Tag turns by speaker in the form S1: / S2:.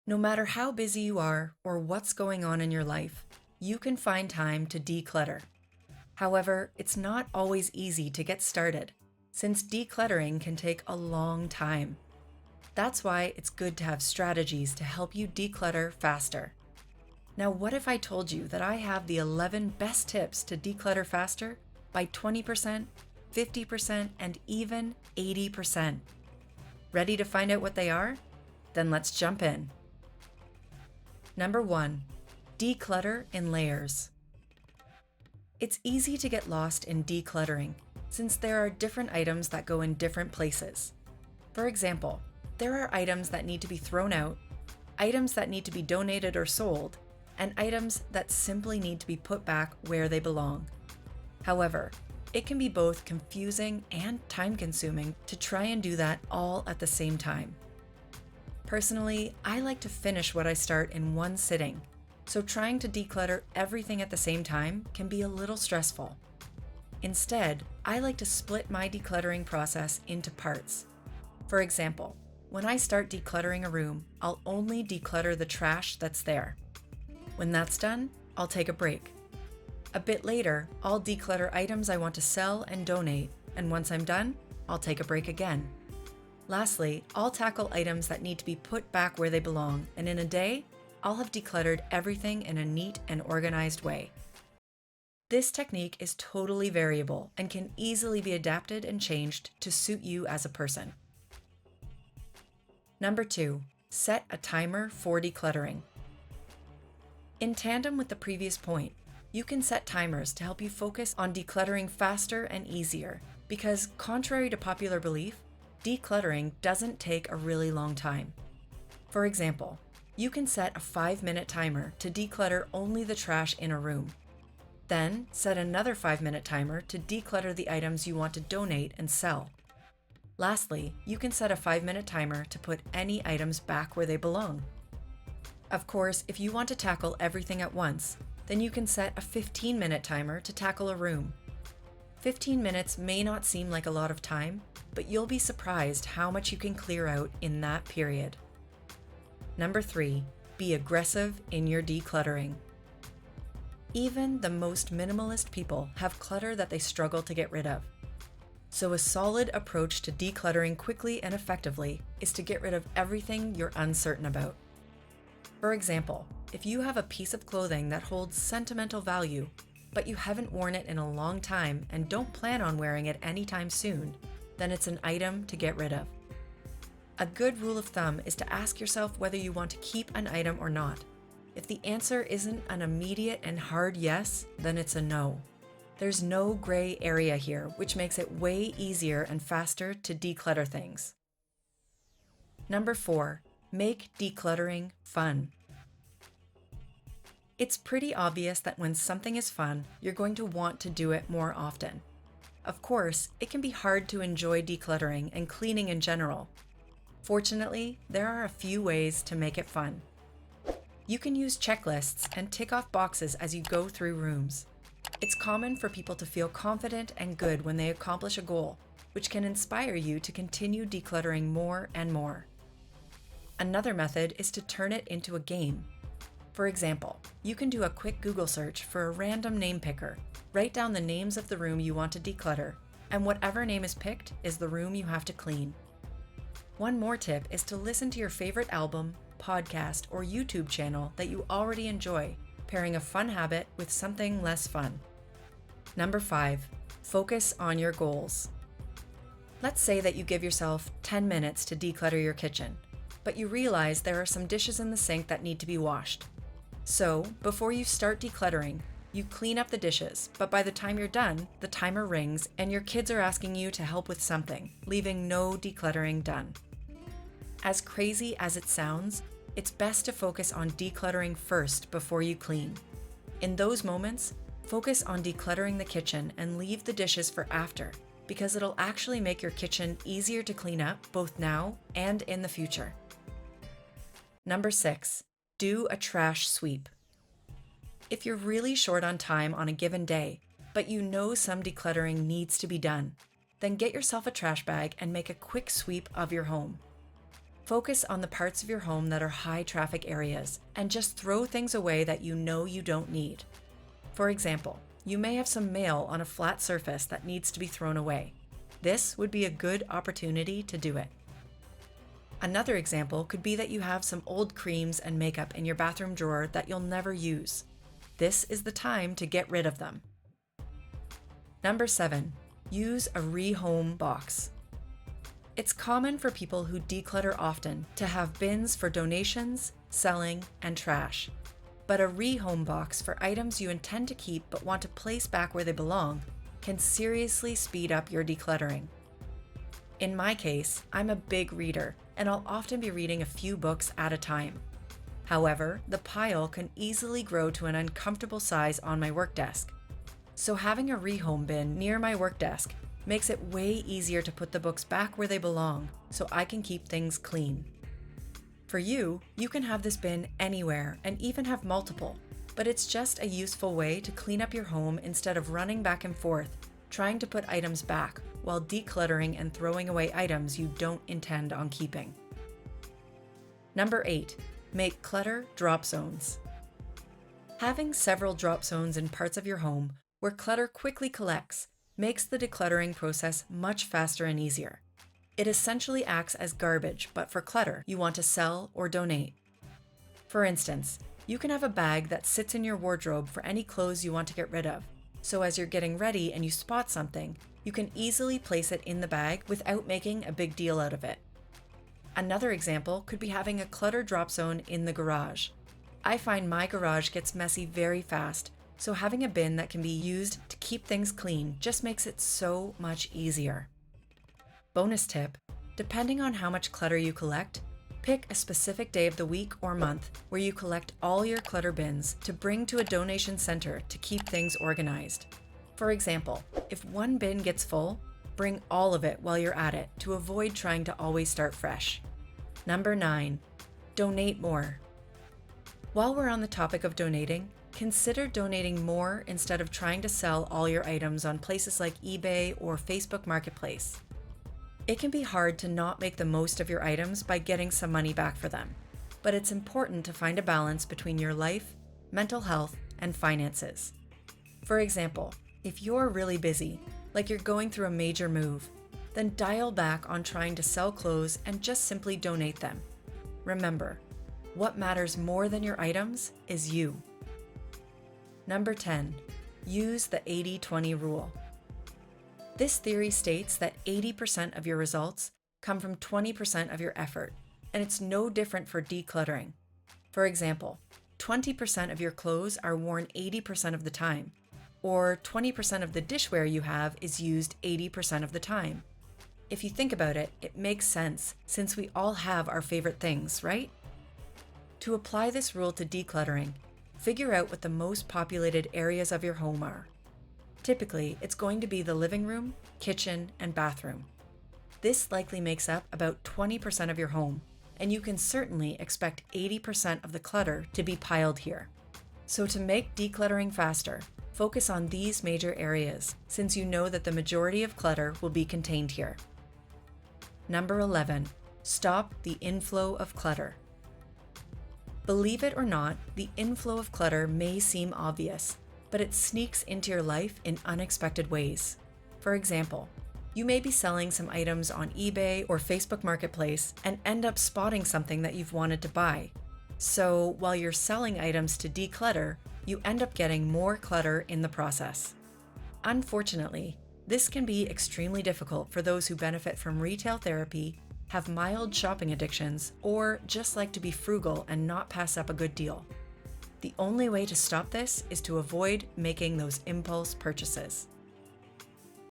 S1: No matter how busy you are or what's going on in your life, you can find time to declutter. However, it's not always easy to get started, since decluttering can take a long time. That's why it's good to have strategies to help you declutter faster. Now, what if I told you that I have the 11 best tips to declutter faster by 20%, 50%, and even 80%? Ready to find out what they are? Then let's jump in. Number 1, declutter in layers. It's easy to get lost in decluttering since there are different items that go in different places. For example, there are items that need to be thrown out, items that need to be donated or sold, and items that simply need to be put back where they belong. However, it can be both confusing and time-consuming to try and do that all at the same time. Personally, I like to finish what I start in one sitting, so trying to declutter everything at the same time can be a little stressful. Instead, I like to split my decluttering process into parts. For example, when I start decluttering a room, I'll only declutter the trash that's there. When that's done, I'll take a break. A bit later, I'll declutter items I want to sell and donate, and once I'm done, I'll take a break again. Lastly, I'll tackle items that need to be put back where they belong, and in a day, I'll have decluttered everything in a neat and organized way. This technique is totally variable and can easily be adapted and changed to suit you as a person. Number 2, set a timer for decluttering. In tandem with the previous point, you can set timers to help you focus on decluttering faster and easier because, contrary to popular belief, decluttering doesn't take a really long time. For example, you can set a 5-minute timer to declutter only the trash in a room. Then set another 5-minute timer to declutter the items you want to donate and sell. Lastly, you can set a 5-minute timer to put any items back where they belong. Of course, if you want to tackle everything at once, then you can set a 15-minute timer to tackle a room. 15 minutes may not seem like a lot of time, but you'll be surprised how much you can clear out in that period. Number 3, be aggressive in your decluttering. Even the most minimalist people have clutter that they struggle to get rid of. So a solid approach to decluttering quickly and effectively is to get rid of everything you're uncertain about. For example, if you have a piece of clothing that holds sentimental value, but you haven't worn it in a long time and don't plan on wearing it anytime soon, then it's an item to get rid of. A good rule of thumb is to ask yourself whether you want to keep an item or not. If the answer isn't an immediate and hard yes, then it's a no. There's no gray area here, which makes it way easier and faster to declutter things. Number 4, make decluttering fun. It's pretty obvious that when something is fun, you're going to want to do it more often. Of course, it can be hard to enjoy decluttering and cleaning in general. Fortunately, there are a few ways to make it fun. You can use checklists and tick off boxes as you go through rooms. It's common for people to feel confident and good when they accomplish a goal, which can inspire you to continue decluttering more and more. Another method is to turn it into a game. For example, you can do a quick Google search for a random name picker, write down the names of the room you want to declutter, and whatever name is picked is the room you have to clean. One more tip is to listen to your favorite album, podcast, or YouTube channel that you already enjoy, pairing a fun habit with something less fun. Number 5, focus on your goals. Let's say that you give yourself 10 minutes to declutter your kitchen, but you realize there are some dishes in the sink that need to be washed. So, before you start decluttering, you clean up the dishes, but by the time you're done, the timer rings and your kids are asking you to help with something, leaving no decluttering done. As crazy as it sounds, it's best to focus on decluttering first before you clean. In those moments, focus on decluttering the kitchen and leave the dishes for after, because it'll actually make your kitchen easier to clean up both now and in the future. Number 6, do a trash sweep. If you're really short on time on a given day, but you know some decluttering needs to be done, then get yourself a trash bag and make a quick sweep of your home. Focus on the parts of your home that are high traffic areas and just throw things away that you know you don't need. For example, you may have some mail on a flat surface that needs to be thrown away. This would be a good opportunity to do it. Another example could be that you have some old creams and makeup in your bathroom drawer that you'll never use. This is the time to get rid of them. Number 7, use a rehome box. It's common for people who declutter often to have bins for donations, selling, and trash. But a rehome box for items you intend to keep but want to place back where they belong can seriously speed up your decluttering. In my case, I'm a big reader, and I'll often be reading a few books at a time. However, the pile can easily grow to an uncomfortable size on my work desk. So having a rehome bin near my work desk makes it way easier to put the books back where they belong so I can keep things clean. For you, you can have this bin anywhere and even have multiple, but it's just a useful way to clean up your home instead of running back and forth, trying to put items back while decluttering and throwing away items you don't intend on keeping. Number 8, make clutter drop zones. Having several drop zones in parts of your home where clutter quickly collects makes the decluttering process much faster and easier. It essentially acts as garbage, but for clutter you want to sell or donate. For instance, you can have a bag that sits in your wardrobe for any clothes you want to get rid of, so as you're getting ready and you spot something, you can easily place it in the bag without making a big deal out of it. Another example could be having a clutter drop zone in the garage. I find my garage gets messy very fast, so having a bin that can be used to keep things clean just makes it so much easier. Bonus tip, depending on how much clutter you collect, pick a specific day of the week or month where you collect all your clutter bins to bring to a donation center to keep things organized. For example, if one bin gets full, bring all of it while you're at it to avoid trying to always start fresh. Number 9, donate more. While we're on the topic of donating, consider donating more instead of trying to sell all your items on places like eBay or Facebook Marketplace. It can be hard to not make the most of your items by getting some money back for them, but it's important to find a balance between your life, mental health, and finances. For example, if you're really busy, like you're going through a major move, then dial back on trying to sell clothes and just simply donate them. Remember, what matters more than your items is you. Number 10, use the 80-20 rule. This theory states that 80% of your results come from 20% of your effort, and it's no different for decluttering. For example, 20% of your clothes are worn 80% of the time, or 20% of the dishware you have is used 80% of the time. If you think about it, it makes sense since we all have our favorite things, right? To apply this rule to decluttering, figure out what the most populated areas of your home are. Typically, it's going to be the living room, kitchen, and bathroom. This likely makes up about 20% of your home, and you can certainly expect 80% of the clutter to be piled here. So to make decluttering faster, focus on these major areas, since you know that the majority of clutter will be contained here. Number 11, stop the inflow of clutter. Believe it or not, the inflow of clutter may seem obvious, but it sneaks into your life in unexpected ways. For example, you may be selling some items on eBay or Facebook Marketplace and end up spotting something that you've wanted to buy. So while you're selling items to declutter, you end up getting more clutter in the process. Unfortunately, this can be extremely difficult for those who benefit from retail therapy, have mild shopping addictions, or just like to be frugal and not pass up a good deal. The only way to stop this is to avoid making those impulse purchases.